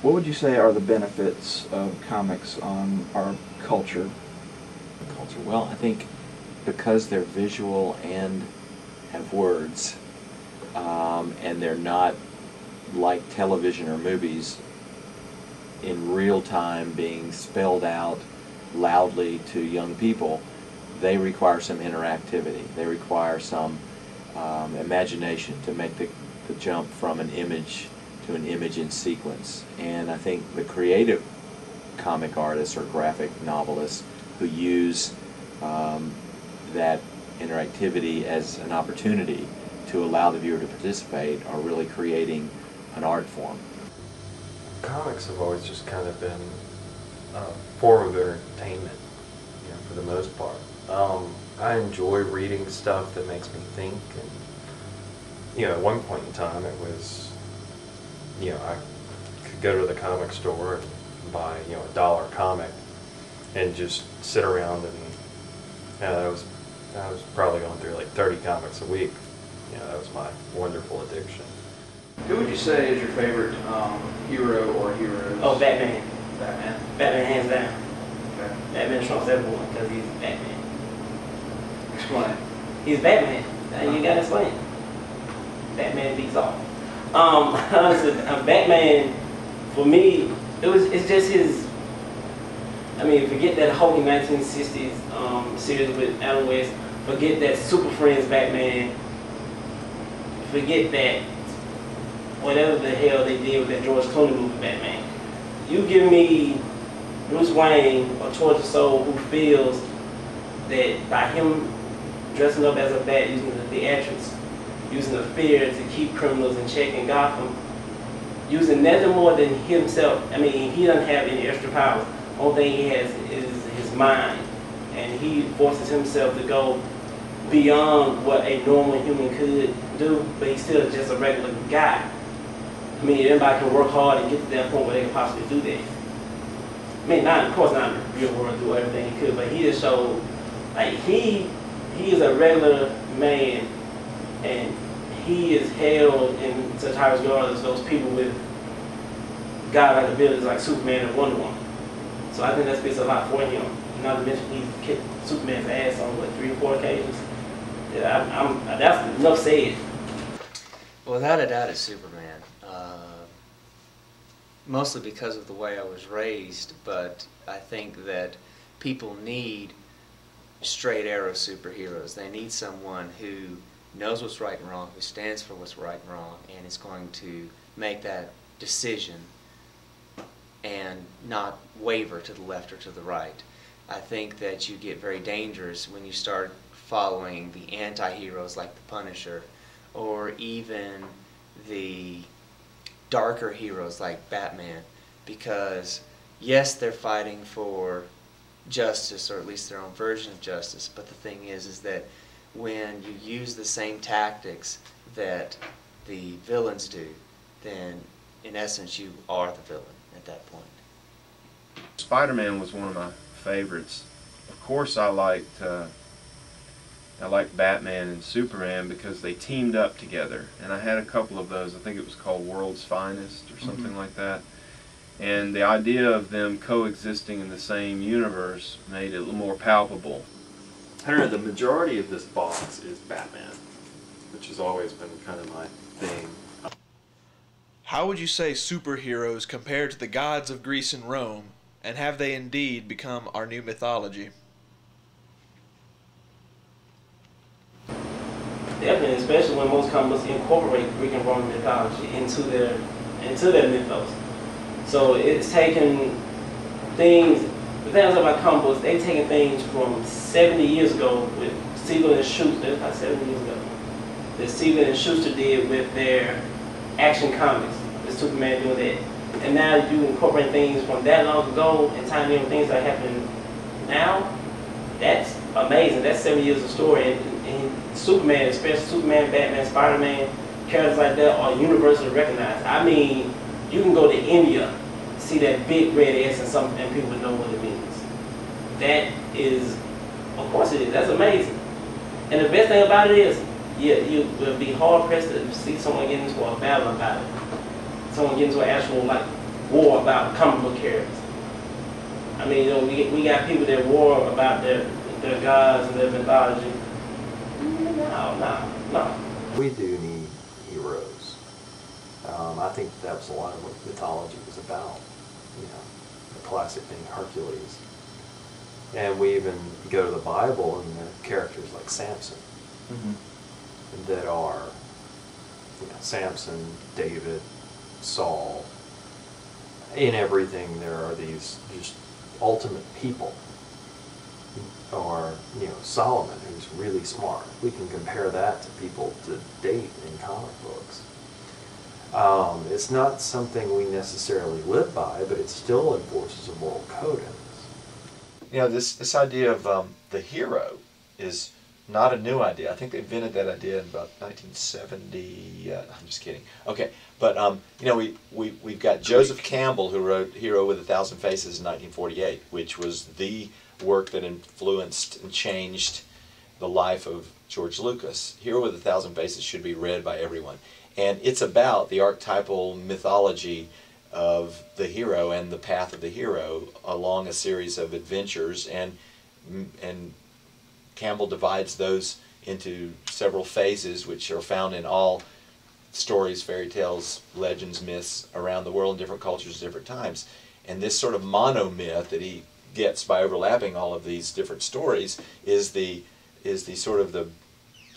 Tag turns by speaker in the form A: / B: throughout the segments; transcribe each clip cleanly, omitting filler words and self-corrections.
A: What would you say are the benefits of comics on our culture?
B: Well, I think because they're visual and have words, and they're not like television or movies in real time being spelled out loudly to young people, they require some interactivity. They require some imagination to make the jump from an image to an image in sequence. And I think the creative comic artists or graphic novelists who use that interactivity as an opportunity to allow the viewer to participate are really creating an art form.
C: Comics have always just kind of been a form of entertainment, for the most part. I enjoy reading stuff that makes me think, and at one point in time it was, I could go to the comic store and buy a dollar comic and just sit around, and I was probably going through like 30 comics a week. That was my wonderful addiction.
A: Who would you say is your favorite hero or heroes?
D: Oh, Batman.
A: Batman?
D: Batman, hands down.
A: Okay.
D: Batman trumps everyone because he's Batman.
A: Explain.
D: He's Batman. You gotta explain it. Batman beats all. Honestly, Batman, for me, it's just his. I mean, forget that whole 1960s series with Adam West. Forget that Super Friends Batman. Forget that whatever the hell they did with that George Clooney movie Batman. You give me Bruce Wayne, a tortured soul who feels that by him dressing up as a bat, using the theatrics, using the fear to keep criminals in check in Gotham, using nothing more than himself. I mean, he doesn't have any extra powers. Only thing he has is his mind, and he forces himself to go beyond what a normal human could do, but he's still just a regular guy. I mean, everybody can work hard and get to that point where they can possibly do that. I mean, of course not in the real world, do everything he could, but he just showed, like, he is a regular man, and he is held in such high regard as those people with godlike abilities like Superman and Wonder Woman. So I think that speaks a lot for him. Not to mention he's kicked Superman's ass on, 3 or 4 occasions. Yeah, that's enough said.
E: Without a doubt, it's Superman. Mostly because of the way I was raised, but I think that people need straight arrow superheroes. They need someone who knows what's right and wrong, who stands for what's right and wrong, and is going to make that decision and not waver to the left or to the right. I think that you get very dangerous when you start following the anti-heroes like the Punisher, or even the darker heroes like Batman, because yes, they're fighting for justice, or at least their own version of justice, but the thing is that when you use the same tactics that the villains do, then in essence you are the villain at that point.
F: Spider-Man was one of my favorites. Of course I liked Batman and Superman because they teamed up together, and I had a couple of those. I think it was called World's Finest or something like that. And the idea of them coexisting in the same universe made it a little more palpable.
C: I don't know, the majority of this box is Batman, which has always been kind of my thing.
G: How would you say superheroes compare to the gods of Greece and Rome, and have they indeed become our new mythology?
D: Definitely, especially when most comic books incorporate Greek and Roman mythology into their mythos. So it's taken things. The thing about comic books, they've taken things from 70 years ago with Siegel and Schuster. That's about 70 years ago. That Siegel and Schuster did with their Action Comics, with Superman doing that. And now you incorporate things from that long ago and tying in things that happen now. That's amazing. That's 70 years of story. And Superman, especially Superman, Batman, Spider-Man, characters like that are universally recognized. I mean, you can go to India, see that big red S and people know what it means. That is, of course it is. That's amazing. And the best thing about it is, you will be hard pressed to see someone get into a battle about it. Someone get into an actual war about comic book characters. I mean, you know, we got people that war about their gods and their mythology. No.
C: We do need heroes. I think that was a lot of what mythology was about. You know, the classic thing, Hercules. And we even go to the Bible and there are characters like Samson that are, you know, Samson, David, Saul. In everything there are these just ultimate people. Or, you know, Solomon, who's really smart. We can compare that to people to date in comic books. It's not something we necessarily live by, but it still enforces a moral code in us.
H: You know, this idea of the hero is not a new idea. I think they invented that idea in about 1970. I'm just kidding. Okay, but you know, we've got Joseph Campbell, who wrote Hero with a Thousand Faces in 1948, which was the work that influenced and changed the life of George Lucas. Hero with a Thousand Faces should be read by everyone. And it's about the archetypal mythology of the hero and the path of the hero along a series of adventures, and Campbell divides those into several phases, which are found in all stories, fairy tales, legends, myths around the world in different cultures, different times. And this sort of monomyth that he gets by overlapping all of these different stories is the sort of the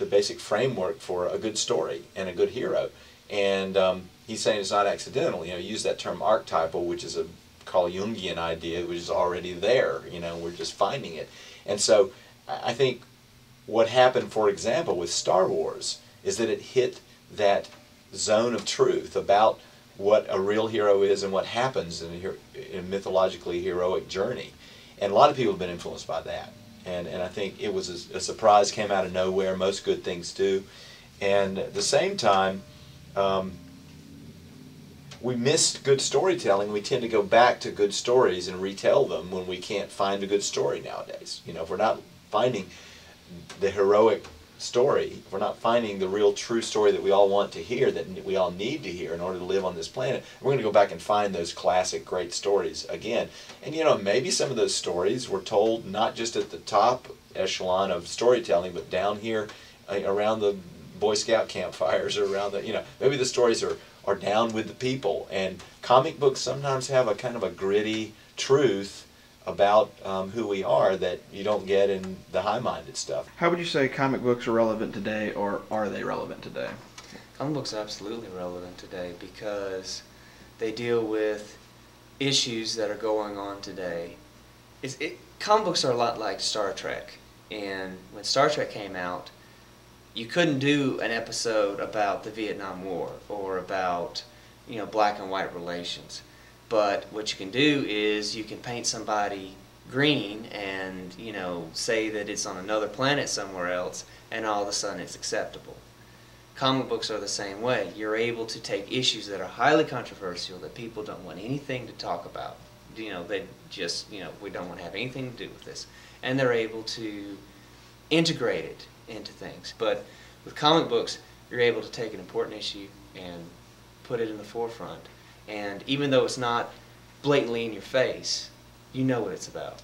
H: basic framework for a good story and a good hero. And he's saying it's not accidental. You know, use that term archetypal, which is a Carl Jungian idea, which is already there. You know, we're just finding it. And so I think what happened, for example, with Star Wars is that it hit that zone of truth about what a real hero is and what happens in a mythologically heroic journey. And a lot of people have been influenced by that. And I think it was a surprise, came out of nowhere. Most good things do. And at the same time, we missed good storytelling. We tend to go back to good stories and retell them when we can't find a good story nowadays. You know, if we're not finding the heroic story, if we're not finding the real true story that we all want to hear, that we all need to hear in order to live on this planet, we're going to go back and find those classic great stories again. And you know, maybe some of those stories were told not just at the top echelon of storytelling, but down here around the Boy Scout campfires, or around the, you know, maybe the stories are down with the people. And comic books sometimes have a kind of a gritty truth about who we are that you don't get in the high-minded stuff.
G: How would you say comic books are relevant today, or are they relevant today?
E: Comic books are absolutely relevant today because they deal with issues that are going on today. Comic books are a lot like Star Trek, and when Star Trek came out, you couldn't do an episode about the Vietnam War or about, you know, black and white relations. But what you can do is you can paint somebody green and, you know, say that it's on another planet somewhere else, and all of a sudden it's acceptable. Comic books are the same way. You're able to take issues that are highly controversial, that people don't want anything to talk about. You know, they just, you know, we don't want to have anything to do with this. And they're able to integrate it into things. But with comic books, you're able to take an important issue and put it in the forefront. And even though it's not blatantly in your face, you know what it's about.